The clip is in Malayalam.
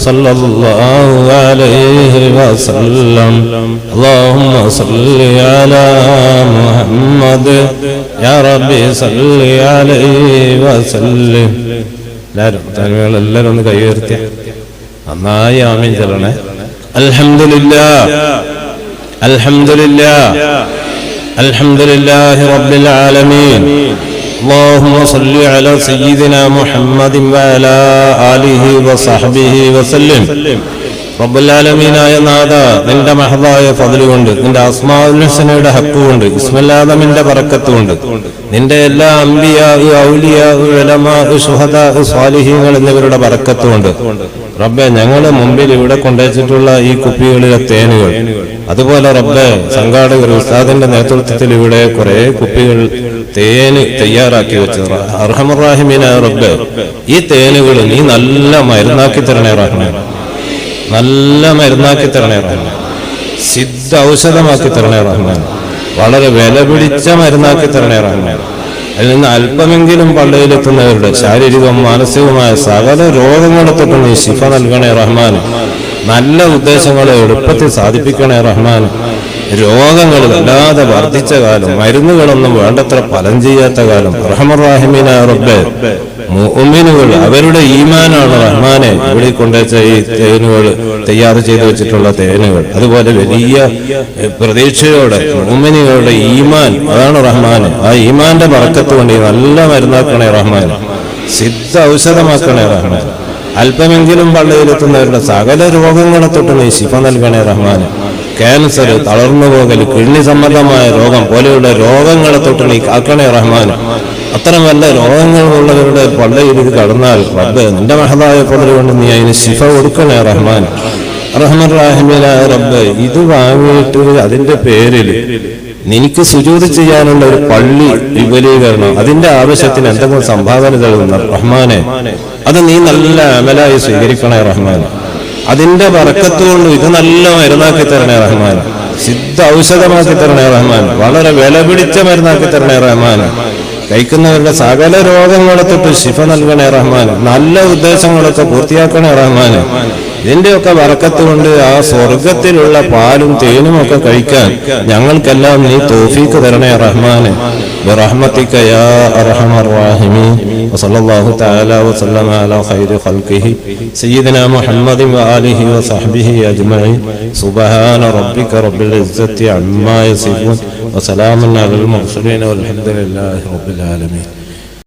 صلى الله عليه وسلم اللهم صل على محمد يا ربي صل عليه وسلم. എല്ലാവരും ഒന്ന് കൈ ഉയർത്തിയ നന്നായി ആമീൻ ചൊല്ലണേ. അൽഹംദുലില്ലാഹ് അൽഹംദുലില്ലാഹ് അൽഹംദുലില്ലാഹി റബ്ബിൽ ആലമീൻ. اللهم صل على سيدنا محمد وعلى آله وصحبه وسلم. റബ്ബുൽ ആലമീനായ നാഥ, നിന്റെ മഹദായ ഫദ്ല് കൊണ്ട്, നിന്റെ അസ്മാഉൽ ഹുസ്നയുടെ ഹക്ക് കൊണ്ട്, ഇസ്മുൽ ആദമിന്റെ ബറക്കത്ത് കൊണ്ട്, നിന്റെ എല്ലാ അംബിയാ, ഔലിയാ, ഉലമാ, ശുഹദാ, സ്വാലിഹീങ്ങൾ എന്നിവരുടെ ബറക്കത്ത് കൊണ്ട് റബ്ബേ, ഞങ്ങളെ മുമ്പിൽ ഇവിടെ കൊണ്ടുവച്ചിട്ടുള്ള ഈ കുപ്പികളിലെ തേനുകൾ, അതുപോലെ റബ്ബേ സംഘാടകർ ഉസ്താദിന്റെ നേതൃത്വത്തിൽ ഇവിടെ കുറെ കുപ്പികൾ തേന് തയ്യാറാക്കി വെച്ചത് അർഹമർ റഹീമീനായ റബ്ബേ, ഈ തേനുകൾ നീ നല്ല മരുന്നാക്കി തരണേ റഹ്മാൻ, നല്ല മരുന്നാക്കി തരണേ റഹ്മാൻ, സിദ്ധ ഔഷധമാക്കി തരണേ റഹ്മാൻ, വളരെ വില പിടിച്ച മരുന്നാക്കി തരണേ റഹ്മാൻ. അതിൽ നിന്ന് അല്പമെങ്കിലും പള്ളിയിലെത്തുന്നവരുടെ ശാരീരികവും മാനസികവുമായ സകല രോഗങ്ങളെ തൊട്ട് നീ ശിഫ നൽകണേ റഹ്മാൻ. നല്ല ഉദ്ദേശങ്ങളെ എളുപ്പത്തിൽ സാധിപ്പിക്കണേ റഹ്മാൻ. രോഗങ്ങൾ വല്ലാതെ വർദ്ധിച്ച കാലം, മരുന്നുകളൊന്നും വേണ്ടത്ര ഫലം ചെയ്യാത്ത കാലം, റഹ്മർ റഹീമീനായ റബ്ബേ, മുഅ്മിനുകൾ അവരുടെ ഈമാനാണ് റഹ്മാനെ ഇവിടെ കൊണ്ടുവച്ച ഈ തേനുകൾ, തയ്യാർ ചെയ്തു വെച്ചിട്ടുള്ള തേനുകൾ, അതുപോലെ വലിയ പ്രതീക്ഷയോടെ മുഅ്മിനുകളുടെ ഈമാൻ, അതാണ് റഹ്മാന്. ആ ഈമാന്റെ ബറക്കത്ത് കൊണ്ട് നല്ല മരുന്നാക്കണേ റഹ്മാൻ, സിദ്ധ ഔഷധമാക്കണേ റഹ്മാൻ. അല്പമെങ്കിലും പള്ളിയിലെത്തുന്നവരുടെ സകല രോഗങ്ങളെ തൊട്ട് നീ ശിഫ നൽകണേ റഹ്മാൻ. ക്യാൻസർ, തളർന്നുപോകൽ, കിഡ്നി സംബന്ധമായ രോഗം പോലെയുള്ള രോഗങ്ങളെ തൊട്ട് നീ കാക്കണേ റഹ്മാൻ. അത്തരം വല്ല രോഗങ്ങളുള്ളവരുടെ പള്ളിയിലേക്ക് കടന്നാൽ റബ്ബേ, നിന്റെ മഹദായ ഫദ്ല് കൊണ്ട് നീ അതിന് ശിഫ കൊടുക്കണേ റഹ്മാൻ. റഹ്മർ റഹീമീനായ റബ്ബേ, ഇത് വാങ്ങിയിട്ട് അതിന്റെ പേരിൽ നിനക്ക് സുജൂദ് ചെയ്യാനുള്ള ഒരു പള്ളി വിപുലീകരണം, അതിന്റെ ആവശ്യത്തിന് എന്തെങ്കിലും സംഭാവന നൽകുന്ന റഹ്മാനെ, അത് നീ നല്ല അമലായി സ്വീകരിക്കണേ റഹ്മാൻ. അതിന്റെ ബറക്കത്ത് കൊണ്ട് ഇത് നല്ല മരുന്നാക്കി തരണേ റഹ്മാൻ, സിദ്ധ ഔഷധമാക്കി തരണേ റഹ്മാൻ, വളരെ വില പിടിച്ച മരുന്നാക്കി തരണേ റഹ്മാൻ. കഴിക്കുന്നവരുടെ സകല രോഗങ്ങളെ തൊട്ട് ശിഫ നൽകണേ റഹ്മാൻ. നല്ല ഉദ്ദേശങ്ങളൊക്കെ പൂർത്തിയാക്കണേ റഹ്മാൻ. ഇതിന്റെയൊക്കെ ബറക്കത്ത് കൊണ്ട് ആ സ്വർഗത്തിലുള്ള പാലും തേനും ഒക്കെ കഴിക്കാൻ ഞങ്ങൾക്കെല്ലാം നീ തൗഫീഖ് തരണേ റഹ്മാൻ. برحمتك يا أرحم الراحمين. وصلى الله تعالى وسلم على خير خلقه سيدنا محمد وآله وصحبه أجمعين. سبحان ربك رب العزة عما يصفون وسلام على المرسلين والحمد لله رب العالمين.